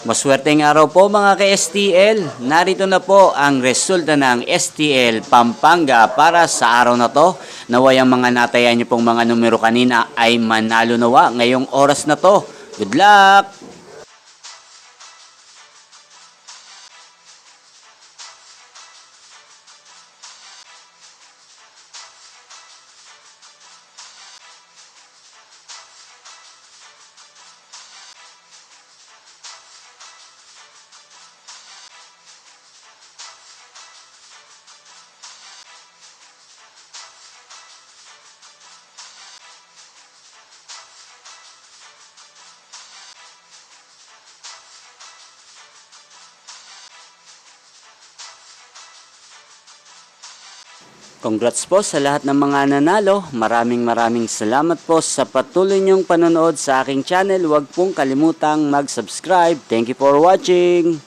Maswerteng araw po mga ka-STL. Narito na po ang resulta ng STL Pampanga para sa araw na to. Naway ang mga natayan niyo pong mga numero kanina ay manalo nawa ngayong oras na to. Good luck! Congrats po sa lahat ng mga nanalo. Maraming salamat po sa patuloy niyong panonood sa aking channel. Huwag pong kalimutang mag-subscribe. Thank you for watching.